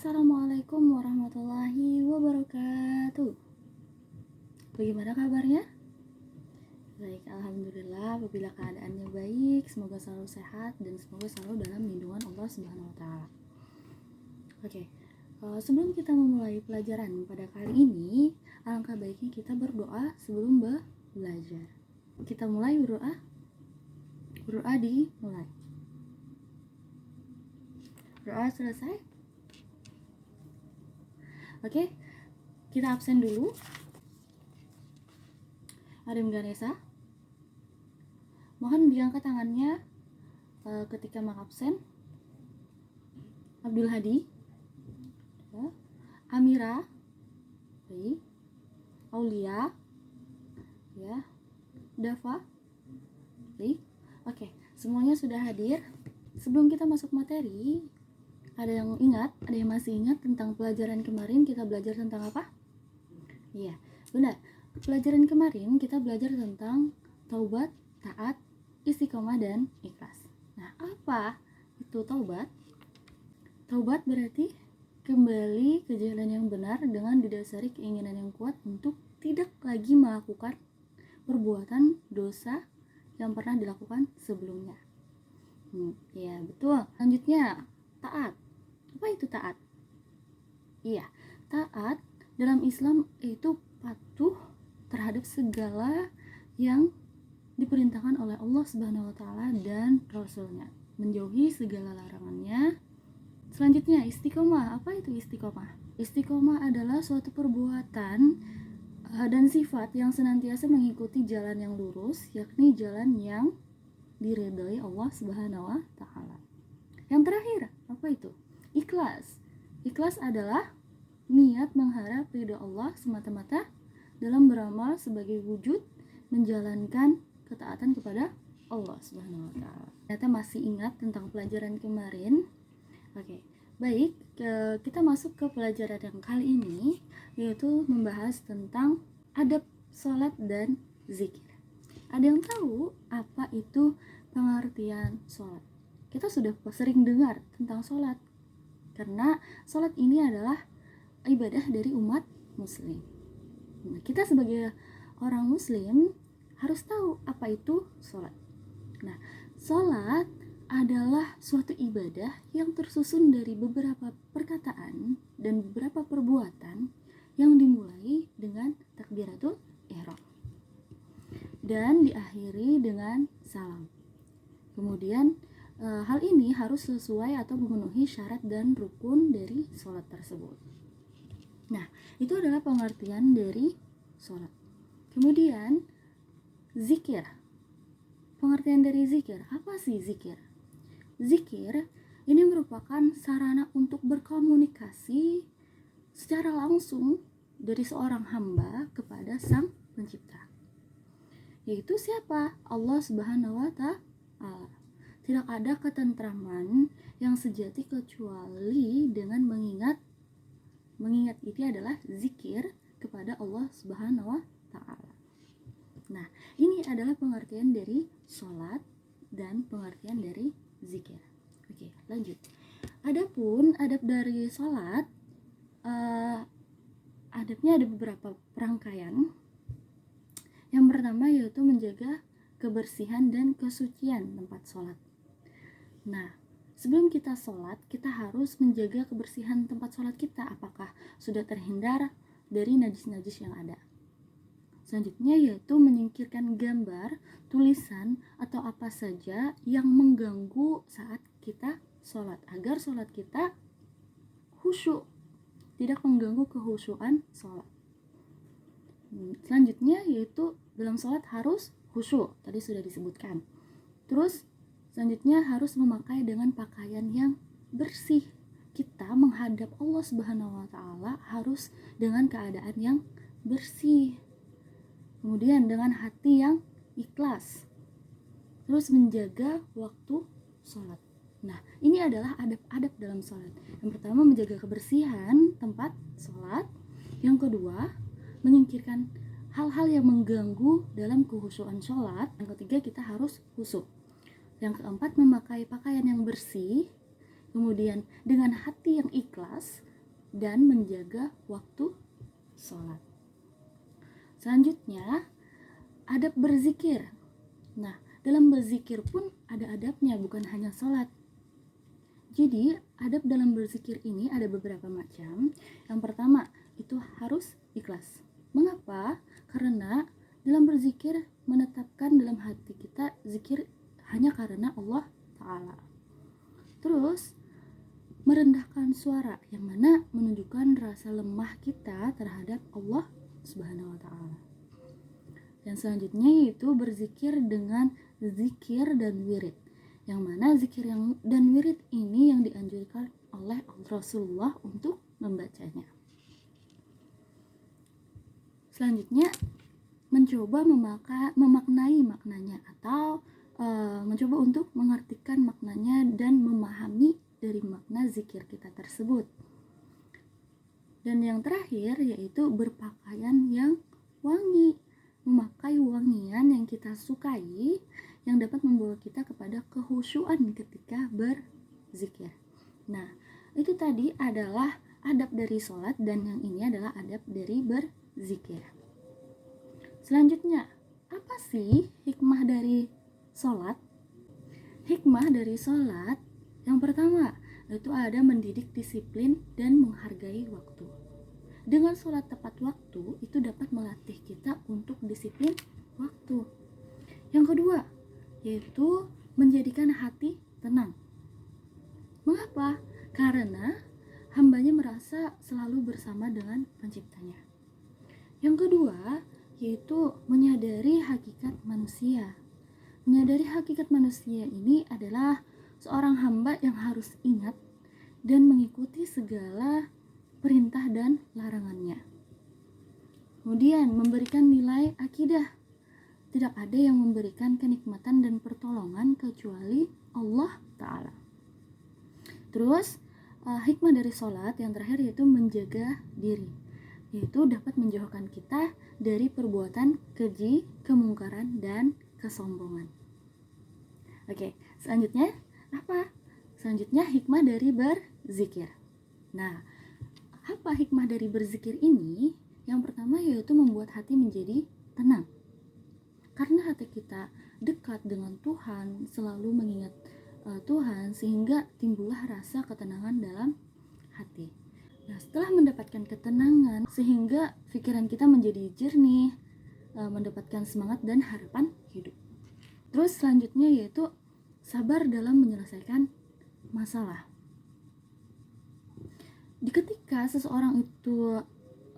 Assalamualaikum warahmatullahi wabarakatuh. Bagaimana kabarnya? Baik, alhamdulillah. Apabila keadaannya baik, semoga selalu sehat dan semoga selalu dalam lindungan Allah Subhanahu wa taala. Oke. Sebelum kita memulai pelajaran pada kali ini, alangkah baiknya kita berdoa sebelum belajar. Kita mulai berdoa. Berdoa dimulai. Doa selesai. Oke, kita absen dulu. Arim Ganesha, mohon diangkat tangannya ketika mengabsen. Abdul Hadi, ya. Amira, baik. Aulia, ya. Dava, baik. Oke, semuanya sudah hadir. Sebelum kita masuk materi, ada yang ingat, ada yang masih ingat tentang pelajaran kemarin kita belajar tentang apa? Iya, benar. Pelajaran kemarin kita belajar tentang taubat, taat, istiqomah, dan ikhlas. Nah, apa itu taubat? Taubat berarti kembali ke jalan yang benar dengan didasari keinginan yang kuat untuk tidak lagi melakukan perbuatan dosa yang pernah dilakukan sebelumnya. Ya, betul. Selanjutnya, taat. Apa itu taat? Iya, taat dalam Islam itu patuh terhadap segala yang diperintahkan oleh Allah Subhanahu wa taala dan Rasulnya, menjauhi segala larangannya. Selanjutnya, istiqomah. Apa itu istiqomah? Istiqomah adalah suatu perbuatan dan sifat yang senantiasa mengikuti jalan yang lurus, yakni jalan yang diridhai Allah Subhanahu wa taala. Yang terakhir, apa itu? Ikhlas. Ikhlas adalah niat mengharap ridha Allah semata-mata dalam beramal sebagai wujud menjalankan ketaatan kepada Allah Subhanahu wa taala. Ternyata masih ingat tentang pelajaran kemarin. Oke, baik, kita masuk ke pelajaran yang kali ini, yaitu membahas tentang adab sholat dan zikir. Ada yang tahu apa itu pengertian sholat? Kita sudah sering dengar tentang sholat, karena sholat ini adalah ibadah dari umat muslim. Nah, kita sebagai orang muslim harus tahu apa itu sholat. Nah, sholat adalah suatu ibadah yang tersusun dari beberapa perkataan dan beberapa perbuatan yang dimulai dengan takbiratul ihram dan diakhiri dengan salam. Kemudian hal ini harus sesuai atau memenuhi syarat dan rukun dari sholat tersebut. Nah, itu adalah pengertian dari sholat. Kemudian zikir. Pengertian dari zikir. Apa sih zikir? Zikir ini merupakan sarana untuk berkomunikasi secara langsung dari seorang hamba kepada Sang Pencipta. Yaitu siapa? Allah Subhanahu wa taala. Tidak ada ketentraman yang sejati kecuali dengan mengingat itu adalah zikir kepada Allah Subhanahu wa taala. Nah, ini adalah pengertian dari sholat dan pengertian dari zikir. Oke, lanjut. Adapun adab dari sholat, adabnya ada beberapa rangkaian. Yang pertama yaitu menjaga kebersihan dan kesucian tempat sholat. Nah, sebelum kita sholat, kita harus menjaga kebersihan tempat sholat kita. Apakah sudah terhindar dari najis-najis yang ada? Selanjutnya yaitu menyingkirkan gambar, tulisan, atau apa saja yang mengganggu saat kita sholat, agar sholat kita khusyuk, tidak mengganggu kehusyuan sholat. Selanjutnya yaitu dalam sholat harus khusyuk, tadi sudah disebutkan. Terus selanjutnya harus memakai dengan pakaian yang bersih. Kita menghadap Allah Subhanahu wa taala harus dengan keadaan yang bersih. Kemudian dengan hati yang ikhlas. Terus menjaga waktu sholat. Nah, ini adalah adab-adab dalam sholat. Yang pertama, menjaga kebersihan tempat sholat. Yang kedua, menyingkirkan hal-hal yang mengganggu dalam kehusyuan sholat. Yang ketiga, kita harus khusyuk. Yang keempat, memakai pakaian yang bersih. Kemudian dengan hati yang ikhlas, dan menjaga waktu sholat. Selanjutnya, adab berzikir. Nah, dalam berzikir pun ada adabnya, bukan hanya sholat. Jadi, adab dalam berzikir ini ada beberapa macam. Yang pertama, itu harus ikhlas. Mengapa? Karena dalam berzikir menetapkan dalam hati kita zikir hanya karena Allah Ta'ala. Terus, merendahkan suara, yang mana menunjukkan rasa lemah kita terhadap Allah Subhanahu wa Ta'ala. Dan selanjutnya yaitu berzikir dengan zikir dan wirid, yang mana zikir dan wirid ini yang dianjurkan oleh Rasulullah untuk membacanya. Selanjutnya, mencoba memaknai maknanya atau mencoba untuk mengartikan maknanya dan memahami dari makna zikir kita tersebut. Dan yang terakhir yaitu berpakaian yang wangi, memakai wangian yang kita sukai yang dapat membawa kita kepada kekhusyuan ketika berzikir. Nah, itu tadi adalah adab dari sholat, dan yang ini adalah adab dari berzikir. Selanjutnya, apa sih hikmah dari sholat? Hikmah dari sholat yang pertama yaitu ada mendidik disiplin dan menghargai waktu. Dengan sholat tepat waktu itu dapat melatih kita untuk disiplin waktu. Yang kedua yaitu menjadikan hati tenang. Mengapa? Karena hambanya merasa selalu bersama dengan penciptanya. Yang kedua yaitu menyadari hakikat manusia. Menyadari hakikat manusia ini adalah seorang hamba yang harus ingat dan mengikuti segala perintah dan larangannya. Kemudian memberikan nilai akidah. Tidak ada yang memberikan kenikmatan dan pertolongan kecuali Allah Ta'ala. Terus hikmah dari sholat yang terakhir yaitu menjaga diri, yaitu dapat menjauhkan kita dari perbuatan keji, kemungkaran, dan kesombongan. Oke, selanjutnya apa? Selanjutnya hikmah dari berzikir. Nah, apa hikmah dari berzikir ini? Yang pertama yaitu membuat hati menjadi tenang. Karena hati kita dekat dengan Tuhan, selalu mengingat Tuhan, sehingga timbullah rasa ketenangan dalam hati. Nah, setelah mendapatkan ketenangan, sehingga pikiran kita menjadi jernih, mendapatkan semangat dan harapan hidup. Terus selanjutnya yaitu sabar dalam menyelesaikan masalah. Ketika seseorang itu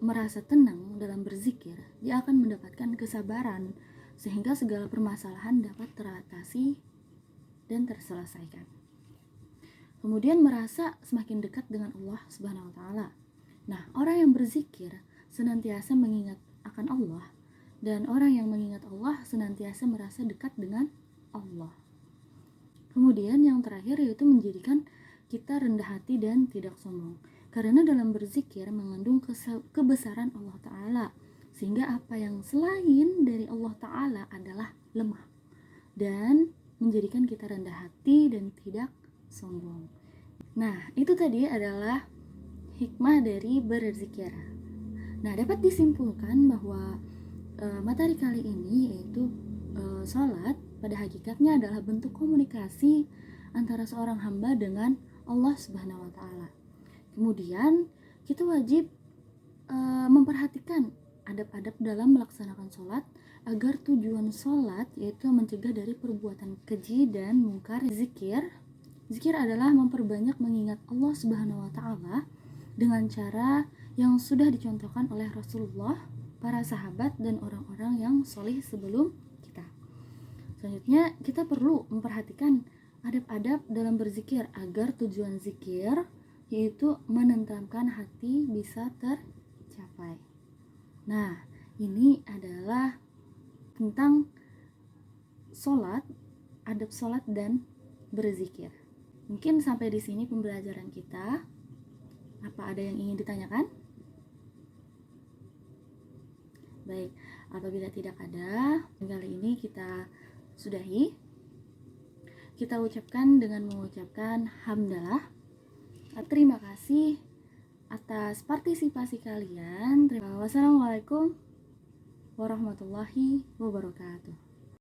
merasa tenang dalam berzikir, dia akan mendapatkan kesabaran sehingga segala permasalahan dapat teratasi dan terselesaikan. Kemudian merasa semakin dekat dengan Allah Subhanahu wa Ta'ala. Nah, orang yang berzikir senantiasa mengingat akan Allah, dan orang yang mengingat Allah senantiasa merasa dekat dengan Allah. Kemudian yang terakhir yaitu menjadikan kita rendah hati dan tidak sombong. Karena dalam berzikir mengandung kebesaran Allah Ta'ala, sehingga apa yang selain dari Allah Ta'ala adalah lemah, dan menjadikan kita rendah hati dan tidak sombong. Nah, itu tadi adalah hikmah dari berzikir. Nah, dapat disimpulkan bahwa materi kali ini yaitu sholat pada hakikatnya adalah bentuk komunikasi antara seorang hamba dengan Allah Subhanahu wa Ta'ala. Kemudian kita wajib memperhatikan adab-adab dalam melaksanakan sholat agar tujuan sholat yaitu mencegah dari perbuatan keji dan mungkar. Zikir adalah memperbanyak mengingat Allah Subhanahu wa Ta'ala dengan cara yang sudah dicontohkan oleh Rasulullah, para sahabat, dan orang-orang yang solih sebelum kita. Selanjutnya kita perlu memperhatikan adab-adab dalam berzikir agar tujuan zikir yaitu menenteramkan hati bisa tercapai. Nah, ini adalah tentang sholat, adab sholat dan berzikir. Mungkin sampai di sini pembelajaran kita. Apa ada yang ingin ditanyakan? Baik, apabila tidak ada, kali ini kita sudahi. Kita ucapkan dengan mengucapkan hamdalah. Terima kasih atas atas partisipasi kalian. Wassalamualaikum warahmatullahi wabarakatuh.